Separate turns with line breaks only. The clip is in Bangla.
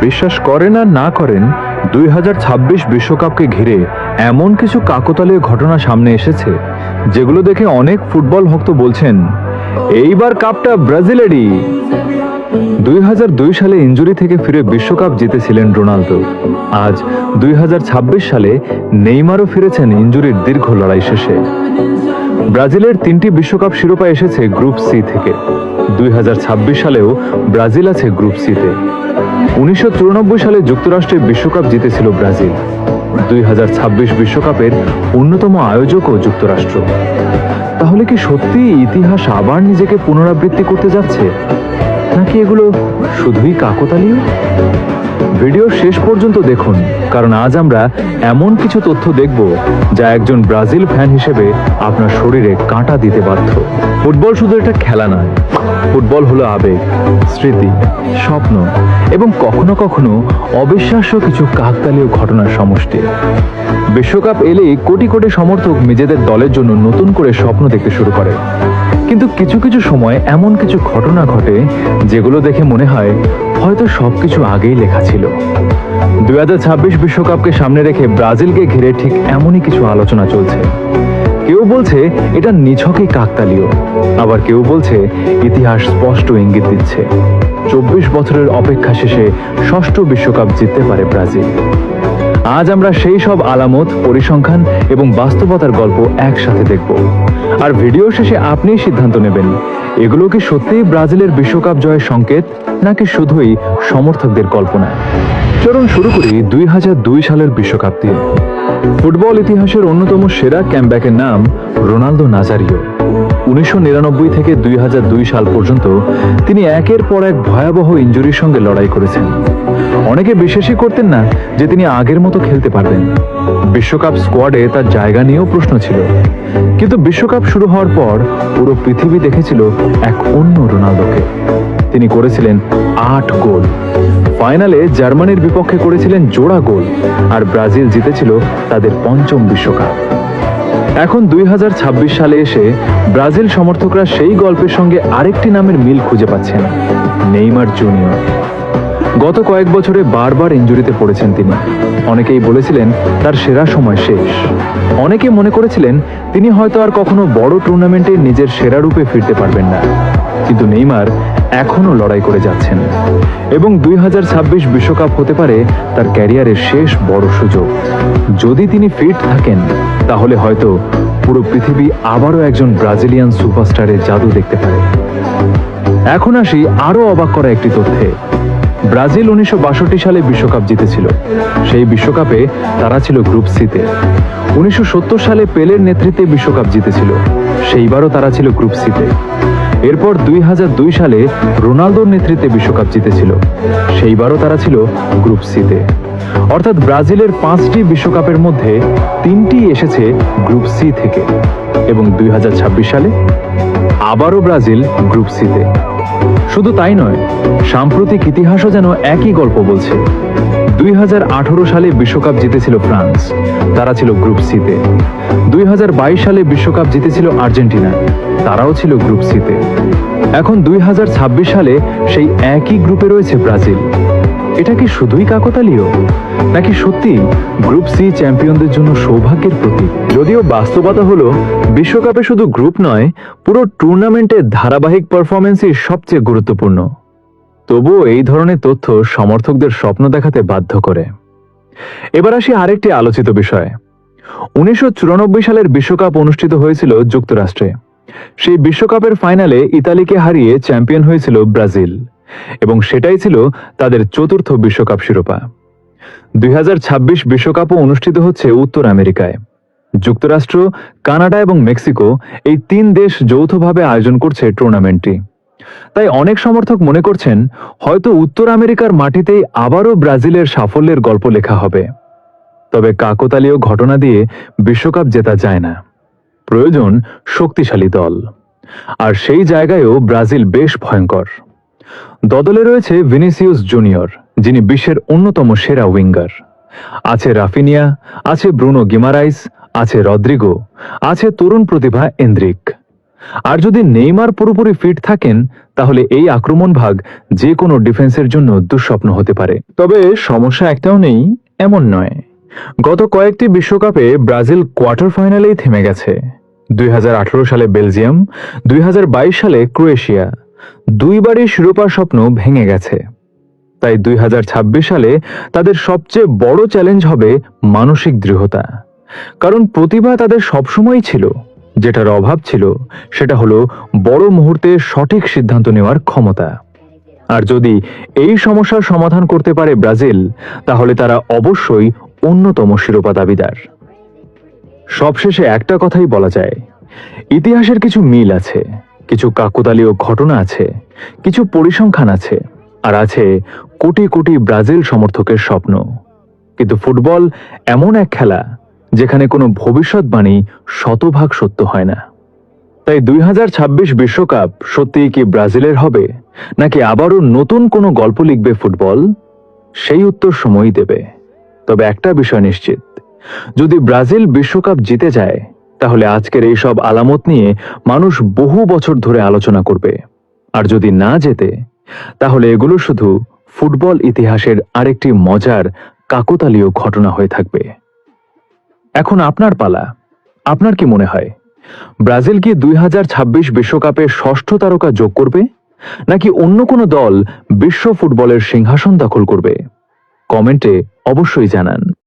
বিশ্বাস করেন আর না করেন 2026 বিশ্বকাপকে ঘিরে এমন কিছু কাকতালীয় ঘটনা সামনে এসেছে যেগুলো দেখে অনেক ফুটবল ভক্ত বলছেন এইবার কাপটা ব্রাজিলেরই। 2002 সালে ইনজুরি থেকে ফিরে বিশ্বকাপ জিতেছিলেন রোনালদো। আজ 2026 সালে নেইমারও ফিরেছেন ইনজুরির দীর্ঘ লড়াই শেষে। ব্রাজিলের 3টি বিশ্বকাপ শিরোপা এসেছে গ্রুপ সি থেকে। 2026 সালেও ব্রাজিল আছে গ্রুপ সিতে। 1994 সালে যুক্তরাষ্ট্রে বিশ্বকাপ জিতেছিল ব্রাজিল। 2026 বিশ্বকাপের অন্যতম আয়োজকও যুক্তরাষ্ট্র। তাহলে কি সত্যি ইতিহাস আবার নিজেকে পুনরাবৃত্তি করতে যাচ্ছে, নাকি এগুলো শুধুই কাকতালীয়? ভিডিও শেষ পর্যন্ত দেখুন, কারণ আজ আমরা এমন কিছু তথ্য দেখব যা একজন ব্রাজিল ফ্যান হিসেবে আপনার শরীরে কাঁটা দিতে বাধ্য। ফুটবল শুধু একটা খেলা নয়, ফুটবল হলো আবেগ, স্মৃতি, স্বপ্ন এবং কখনো কখনো অবিশ্বাস্য কিছু কাকতালীয় ঘটনার সমষ্টি। বিশ্বকাপ এলেই কোটি কোটি সমর্থক নিজেদের দলের জন্য নতুন করে স্বপ্ন দেখতে শুরু করে। কিন্তু কিছু কিছু সময় এমন কিছু ঘটনা ঘটে যেগুলো দেখে মনে হয় হয়তো সবকিছু আগেই লেখা ছিল। 2026 বিশ্বকাপকে সামনে রেখে ব্রাজিলকে ঘিরে ঠিক এমনই কিছু আলোচনা চলছে। কেউ বলছে এটা নিছকই কাকতালীয়, আবার কেউ বলছে ইতিহাস স্পষ্ট ইঙ্গিত দিচ্ছে 24 বছরের অপেক্ষা শেষে 6ষ্ঠ বিশ্বকাপ জিততে পারে ব্রাজিল। আজ আমরা সেই সব আলামত, পরিসংখ্যান এবং বাস্তবতার গল্প একসাথে দেখব। আর ভিডিও শেষে আপনিই সিদ্ধান্ত নেবেন এগুলো কি সত্যিই ব্রাজিলের বিশ্বকাপ জয়ের সংকেত, নাকি শুধুই সমর্থকদের কল্পনা। চলুন শুরু করি 2002 সালের বিশ্বকাপ দিয়ে। ফুটবল ইতিহাসের অন্যতম সেরা ক্যামব্যাকের নাম রোনালদো নাজারিও। 1999 থেকে 2002 সাল পর্যন্ত তিনি একের পর এক ভয়াবহ ইনজুরির সঙ্গে লড়াই করেছেন। অনেকে বিশ্বাসই করতেন না যে তিনি আগের মতো খেলতে পারবেন। বিশ্বকাপ স্কোয়াডে তার জায়গা নিয়েও প্রশ্ন ছিল। কিন্তু বিশ্বকাপ শুরু হওয়ার পর পুরো পৃথিবী দেখেছিল এক অন্য রোনালদোকে। তিনি করেছিলেন 8 গোল। ফাইনালে জার্মানির বিপক্ষে করেছিলেন জোড়া গোল, আর ব্রাজিল জিতেছিল তাদের 5ম বিশ্বকাপ। এখন 2026 সালে এসে ব্রাজিল সমর্থকরা সেই গল্পের সঙ্গে আরেকটি নামের মিল খুঁজে পাচ্ছেন, নেইমার জুনিয়র। গত কয়েক বছরে বারবার ইনজুরিতে পড়েছেন তিনি। অনেকেই বলেছিলেন তার সেরা সময় শেষ। অনেকে মনে করেছিলেন তিনি হয়তো আর কখনো বড় টুর্নামেন্টে নিজের সেরা রূপে ফিরতে পারবেন না। কিন্তু নেইমার এখনো লড়াই করে যাচ্ছেন এবং 2026 বিশ্বকাপ হতে পারে তার ক্যারিয়ারের শেষ বড় সুযোগ। যদি তিনি ফিট থাকেন তাহলে হয়তো পুরো পৃথিবী আবারও একজন ব্রাজিলিয়ান সুপারস্টারের জাদু দেখতে পারে। এখন আসি আরো অবাক করা একটি তথ্যে। ব্রাজিল 1962 সালে বিশ্বকাপ জিতেছিল। সেই বিশ্বকাপে তারা ছিল গ্রুপ সিতে। 1970 সালে পেলের নেতৃত্বে বিশ্বকাপ জিতেছিল। সেইবারও তারা ছিল গ্রুপ সিতে। এরপর 2002 সালে রোনালদোর নেতৃত্বে বিশ্বকাপ জিতেছিল। সেইবারও তারা ছিল গ্রুপ সিতে। অর্থাৎ ব্রাজিলের 5টি বিশ্বকাপের মধ্যে 3টি এসেছে গ্রুপ সি থেকে। এবং 2026 সালে আবারও ব্রাজিল গ্রুপ সিতে। শুধু তাই নয়, সাম্প্রতিক ইতিহাসও যেন একই গল্প বলছে। 2018 সালে বিশ্বকাপ জিতেছিল ফ্রান্স, তারা ছিল গ্রুপ সিতে। 2022 সালে বিশ্বকাপ জিতেছিল আর্জেন্টিনা, তারাও ছিল গ্রুপ সিতে। এখন 2026 সালে সেই একই গ্রুপে রয়েছে ব্রাজিল। এটা কি শুধুই কাকতালীয়, নাকি সত্যি গ্রুপ সি চ্যাম্পিয়নদের জন্য সৌভাগ্যের প্রতীক? যদিও বাস্তবতা হলো বিশ্বকাপে শুধু গ্রুপ নয়, পুরো টুর্নামেন্টের ধারাবাহিক পারফরমেন্সই সবচেয়ে গুরুত্বপূর্ণ। তবুও এই ধরনের তথ্য সমর্থকদের স্বপ্ন দেখাতে বাধ্য করে। এবার আসি আরেকটি আলোচিত বিষয়। 1994 সালের বিশ্বকাপ অনুষ্ঠিত হয়েছিল যুক্তরাষ্ট্রে। সেই বিশ্বকাপের ফাইনালে ইতালিকে হারিয়ে চ্যাম্পিয়ন হয়েছিল ব্রাজিল, এবং সেটাই ছিল তাদের 4র্থ বিশ্বকাপ শিরোপা। 2026 বিশ্বকাপও অনুষ্ঠিত হচ্ছে উত্তর আমেরিকায়। যুক্তরাষ্ট্র, কানাডা এবং মেক্সিকো, এই 3 দেশ যৌথভাবে আয়োজন করছে টুর্নামেন্টটি। তাই অনেক সমর্থক মনে করছেন হয়তো উত্তর আমেরিকার মাটিতেই আবারও ব্রাজিলের সাফল্যের গল্প লেখা হবে। তবে কাকতালীয় ঘটনা দিয়ে বিশ্বকাপ জেতা যায় না, প্রয়োজন শক্তিশালী দল। আর সেই জায়গায়ও ব্রাজিল বেশ ভয়ঙ্কর। দলে রয়েছে ভিনিসিয়াস জুনিয়র, যিনি বিশ্বের অন্যতম সেরা উইঙ্গার। আছে রাফিনিয়া, আছে ব্রুনো গিমারাইস, আছে রদ্রিগো, আছে তরুণ প্রতিভা এন্দ্রিক। আর যদি নেইমার পুরোপুরি ফিট থাকেন তাহলে এই আক্রমণ ভাগ যে কোনো ডিফেন্সের জন্য দুঃস্বপ্ন হতে পারে। তবে সমস্যা একটাও নেই এমন নয়। গত কয়েকটি বিশ্বকাপে ব্রাজিল কোয়ার্টার ফাইনালেই থেমে গেছে। 2018 সালে বেলজিয়াম, 2022 সালে ক্রোয়েশিয়া, দুইবারই শিরোপার স্বপ্ন ভেঙে গেছে। তাই 2026 সালে তাদের সবচেয়ে বড় চ্যালেঞ্জ হবে মানসিক দৃঢ়তা। কারণ প্রতিভা তাদের সবসময়ই ছিল, যেটার অভাব ছিল সেটা হলো বড় মুহূর্তে সঠিক সিদ্ধান্ত নেওয়ার ক্ষমতা। আর যদি এই সমস্যার সমাধান করতে পারে ব্রাজিল, তাহলে তারা অবশ্যই অন্যতম শিরোপা দাবিদার। সবশেষে একটা কথাই বলা যায়, ইতিহাসের কিছু মিল আছে, কিছু কাকতালীয় ঘটনা আছে, কিছু পরিসংখ্যান আছে, আর আছে কোটি কোটি ব্রাজিল সমর্থকের স্বপ্ন। কিন্তু ফুটবল এমন এক খেলা যেখানে কোনো ভবিষ্যৎবাণী শতভাগ সত্য হয় না। তাই 2026 বিশ্বকাপ সত্যিই কি ব্রাজিলের হবে, নাকি আবারও নতুন কোনো গল্প লিখবে ফুটবল? সেই উত্তর সময়ই দেবে। তবে একটা বিষয় নিশ্চিত, যদি ব্রাজিল বিশ্বকাপ জিতে যায় তাহলে আজকের এই সব আলামত নিয়ে মানুষ বহু বছর ধরে আলোচনা করবে। আর যদি না জেতে তাহলে এগুলো শুধু ফুটবল ইতিহাসের আরেকটি মজার কাকতালীয় ঘটনা হয়ে থাকবে। এখন আপনার পালা। আপনার কি মনে হয়, ব্রাজিল কি 2026 বিশ্বকাপে ষষ্ঠ তারকা যোগ করবে, নাকি অন্য কোনো দল বিশ্ব ফুটবলের সিংহাসন দখল করবে? কমেন্টে অবশ্যই জানান।